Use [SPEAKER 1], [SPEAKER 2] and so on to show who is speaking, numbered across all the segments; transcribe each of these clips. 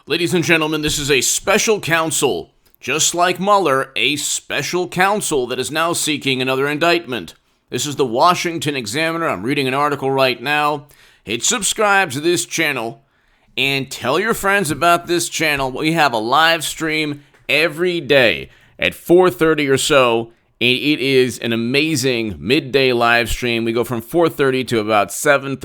[SPEAKER 1] Ladies and gentlemen, this is a special counsel. Just like Mueller, a special counsel that is now seeking another indictment. This is the Washington Examiner. I'm reading an article right now. Hit subscribe to this channel and tell your friends about this channel. We have a live stream every day at 4:30 or so. And it is an amazing midday live stream. We go from 4:30 to about 7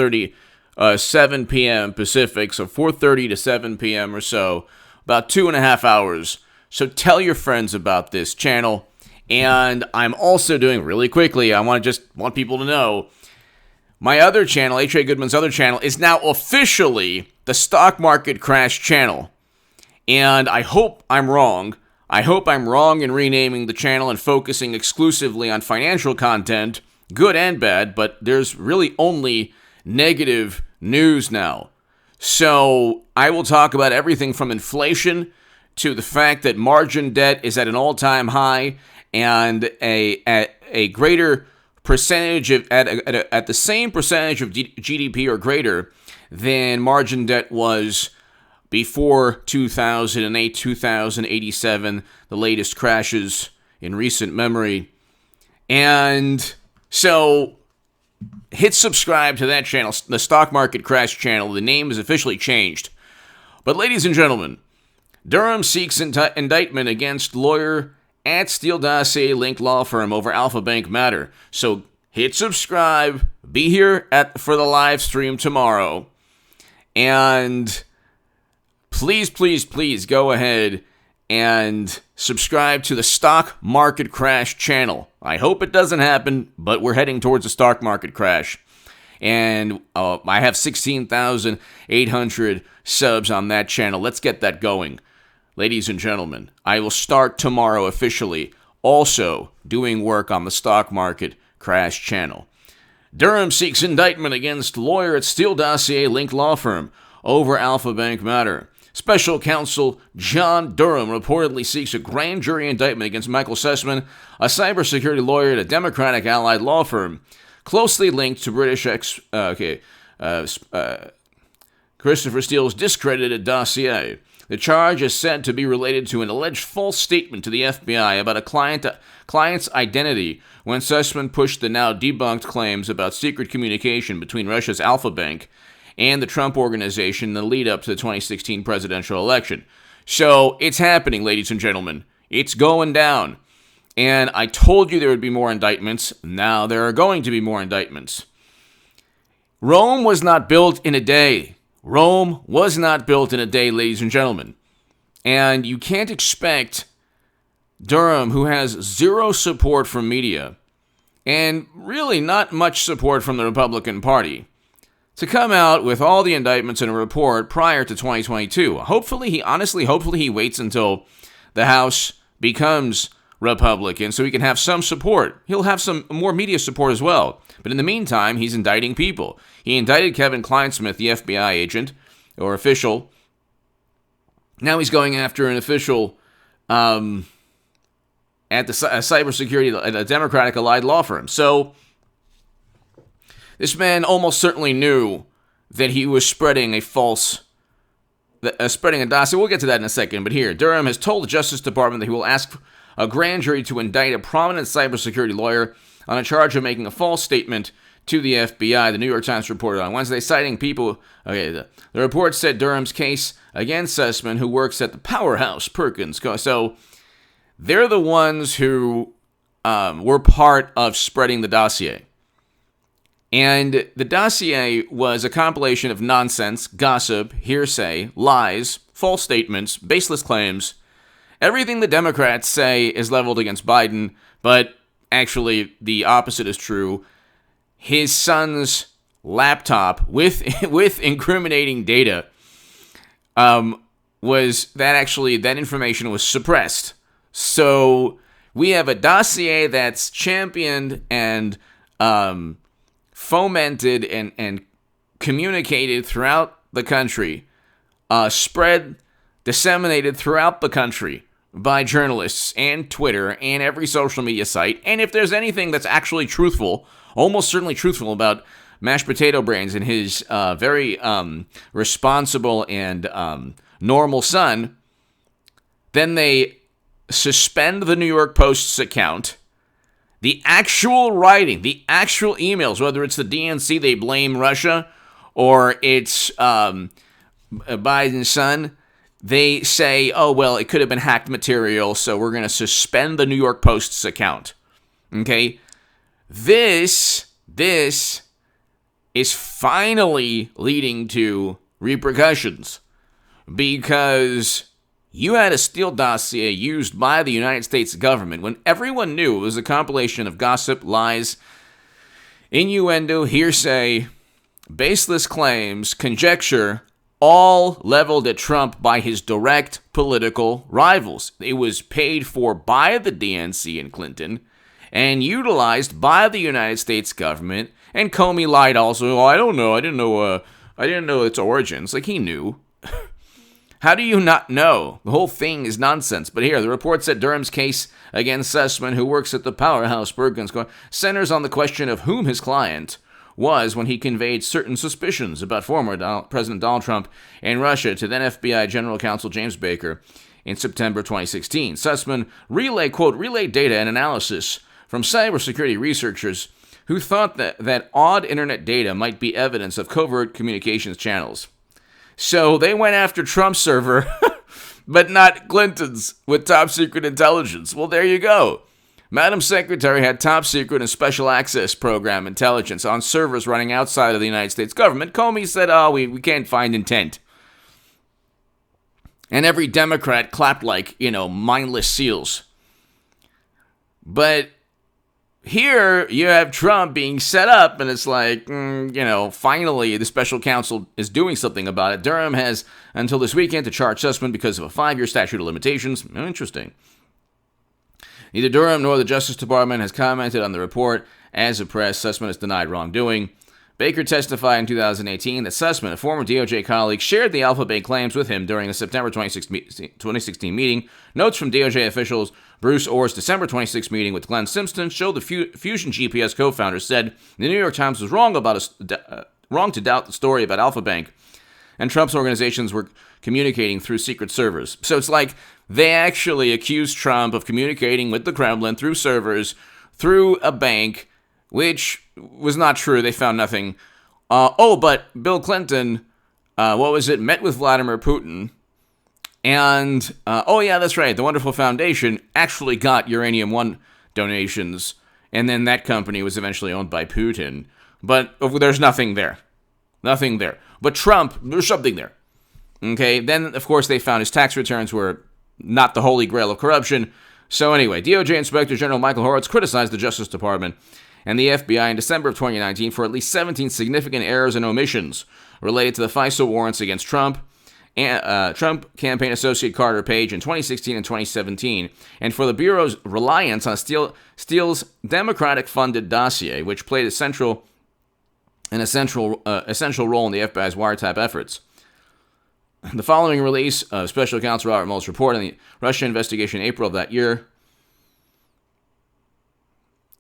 [SPEAKER 1] p.m. Pacific, so 4:30 to 7 p.m. or so, about 2.5 hours. So tell your friends about this channel. And I'm also doing, really quickly, I want people to know, my other channel, H.A. Goodman's other channel, is now officially the Stock Market Crash channel. And I hope I'm wrong. I hope I'm wrong in renaming the channel and focusing exclusively on financial content, good and bad, but there's really only negative news now. So I will talk about everything from inflation to the fact that margin debt is at an all-time high and a greater percentage of at the same percentage of GDP or greater than margin debt was before 2008, 2087, the latest crashes in recent memory. And so hit subscribe to that channel, the Stock Market Crash channel. The name is officially changed. But ladies and gentlemen, Durham seeks indictment against lawyer at Steele Dossier linked law firm over Alfa Bank matter. So hit subscribe, be here for the live stream tomorrow, and please go ahead and subscribe to the Stock Market Crash channel. I hope it doesn't happen, but we're heading towards a stock market crash. And I have 16,800 subs on that channel. Let's get that going. Ladies and gentlemen, I will start tomorrow officially also doing work on the Stock Market Crash channel. Durham seeks indictment against lawyer at Steele Dossier linked law firm over Alfa Bank matter. Special counsel John Durham reportedly seeks a grand jury indictment against Michael Sussman, a cybersecurity lawyer at a Democratic allied law firm closely linked to British Christopher Steele's discredited dossier. The charge is said to be related to an alleged false statement to the FBI about a client's identity when Sussman pushed the now debunked claims about secret communication between Russia's Alfa Bank and the Trump Organization in the lead-up to the 2016 presidential election. So, it's happening, ladies and gentlemen. It's going down. And I told you there would be more indictments. Now there are going to be more indictments. Rome was not built in a day. Rome was not built in a day, ladies and gentlemen. And you can't expect Durham, who has zero support from media, and really not much support from the Republican Party, to come out with all the indictments in a report prior to 2022. Hopefully he waits until the House becomes Republican so he can have some support. He'll have some more media support as well. But in the meantime, he's indicting people. He indicted Kevin Kleinsmith, the FBI agent, or official. Now he's going after an official at the cybersecurity at a Democratic allied law firm. So this man almost certainly knew that he was spreading a dossier. We'll get to that in a second. But here, Durham has told the Justice Department that he will ask a grand jury to indict a prominent cybersecurity lawyer on a charge of making a false statement to the FBI, the New York Times reported on Wednesday, citing people. The report said Durham's case against Sussman, who works at the powerhouse Perkins. So they're the ones who were part of spreading the dossier. And the dossier was a compilation of nonsense, gossip, hearsay, lies, false statements, baseless claims. Everything the Democrats say is leveled against Biden, but actually the opposite is true. His son's laptop with incriminating data that information was suppressed. So we have a dossier that's championed and fomented and communicated throughout the country, disseminated throughout the country by journalists and Twitter and every social media site. And if there's anything that's actually truthful, almost certainly truthful about mashed potato brains and his very responsible and normal son. Then they suspend the New York Post's account. The actual writing, the actual emails, whether it's the DNC, they blame Russia, or it's Biden's son, they say, oh, well, it could have been hacked material, so we're going to suspend the New York Post's account. Okay? This is finally leading to repercussions, because you had a Steele dossier used by the United States government when everyone knew it was a compilation of gossip, lies, innuendo, hearsay, baseless claims, conjecture, all leveled at Trump by his direct political rivals. It was paid for by the DNC and Clinton and utilized by the United States government. And Comey lied also. Oh, I didn't know its origins. Like, he knew. How do you not know? The whole thing is nonsense. But here, the report said Durham's case against Sussman, who works at the powerhouse Perkins, centers on the question of whom his client was when he conveyed certain suspicions about former President Donald Trump and Russia to then FBI General Counsel James Baker in September 2016. Sussman relayed data and analysis from cybersecurity researchers who thought that odd internet data might be evidence of covert communications channels. So they went after Trump's server, but not Clinton's, with top secret intelligence. Well, there you go. Madam Secretary had top secret and special access program intelligence on servers running outside of the United States government. Comey said, we can't find intent. And every Democrat clapped like, mindless seals. But here you have Trump being set up, and it's like, finally the special counsel is doing something about it. Durham has until this weekend to charge Sussman because of a 5-year statute of limitations. Interesting. Neither Durham nor the Justice Department has commented on the report. As a press, Sussman has denied wrongdoing. Baker testified in 2018 that Sussman, a former DOJ colleague, shared the Alfa Bank claims with him during a September 2016 meeting. Notes from DOJ officials Bruce Orr's December 26 meeting with Glenn Simpson showed the Fusion GPS co-founder said the New York Times was wrong to doubt the story about Alfa Bank, and Trump's organizations were communicating through secret servers. So it's like they actually accused Trump of communicating with the Kremlin through servers, through a bank, which was not true. They found nothing. But Bill Clinton, met with Vladimir Putin. And, that's right, the Wonderful Foundation actually got Uranium One donations. And then that company was eventually owned by Putin. But there's nothing there. Nothing there. But Trump, there's something there. Okay, then, of course, they found his tax returns were not the holy grail of corruption. So anyway, DOJ Inspector General Michael Horowitz criticized the Justice Department and the FBI in December of 2019 for at least 17 significant errors and omissions related to the FISA warrants against Trump, and Trump campaign associate Carter Page in 2016 and 2017, and for the Bureau's reliance on Steele's Democratic-funded dossier, which played an essential role in the FBI's wiretap efforts. The following release of Special Counsel Robert Mueller's report on the Russia investigation in April of that year.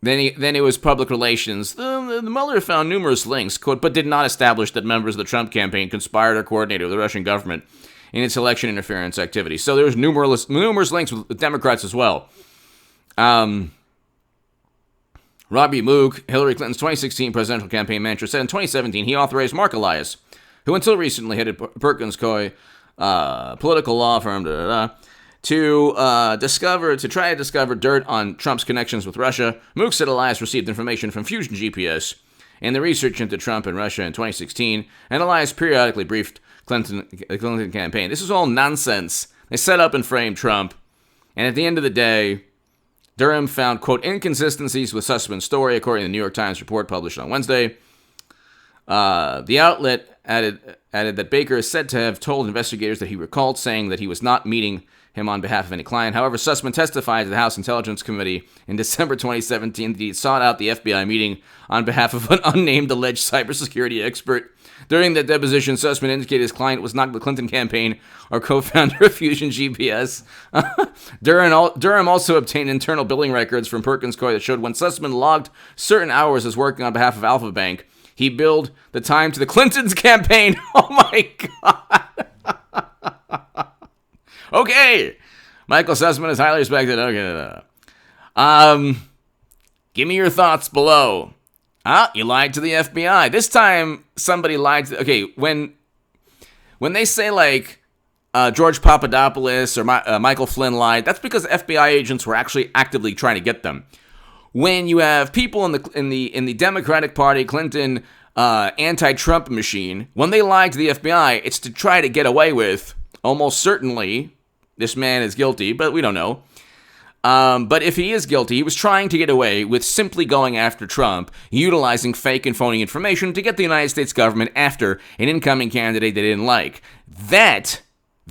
[SPEAKER 1] Then it was public relations. The Mueller found numerous links, quote, but did not establish that members of the Trump campaign conspired or coordinated with the Russian government in its election interference activities. So there was numerous links with Democrats as well. Robbie Moog, Hillary Clinton's 2016 presidential campaign manager, said in 2017 he authorized Mark Elias, who until recently headed Perkins Coie political law firm, to try to discover dirt on Trump's connections with Russia. Mook said Elias received information from Fusion GPS and the research into Trump and Russia in 2016, and Elias periodically briefed the Clinton campaign. This is all nonsense. They set up and framed Trump, and at the end of the day, Durham found, quote, inconsistencies with Sussman's story, according to the New York Times report published on Wednesday. The outlet added that Baker is said to have told investigators that he recalled saying that he was not meeting him on behalf of any client. However, Sussman testified to the House Intelligence Committee in December 2017 that he sought out the FBI meeting on behalf of an unnamed alleged cybersecurity expert. During that deposition, Sussman indicated his client was not the Clinton campaign or co-founder of Fusion GPS. Durham also obtained internal billing records from Perkins Coie that showed when Sussman logged certain hours as working on behalf of Alfa Bank, he billed the time to the Clintons campaign. Oh my God. Okay. Michael Sussman is highly respected. Okay. Give me your thoughts below. You lied to the FBI. This time, somebody lied to... Okay, when they say, like, George Papadopoulos or Michael Flynn lied, that's because FBI agents were actually actively trying to get them. When you have people in the Democratic Party, Clinton, anti-Trump machine, when they lie to the FBI, it's to try to get away with, almost certainly, this man is guilty, but we don't know. But if he is guilty, he was trying to get away with simply going after Trump, utilizing fake and phony information to get the United States government after an incoming candidate they didn't like. That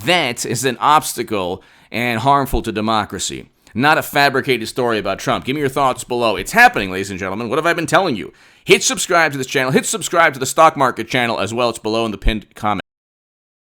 [SPEAKER 1] is an obstacle and harmful to democracy. Not a fabricated story about Trump. Give me your thoughts below. It's happening, ladies and gentlemen. What have I been telling you? Hit subscribe to this channel. Hit subscribe to the stock market channel as well. It's below in the pinned comment.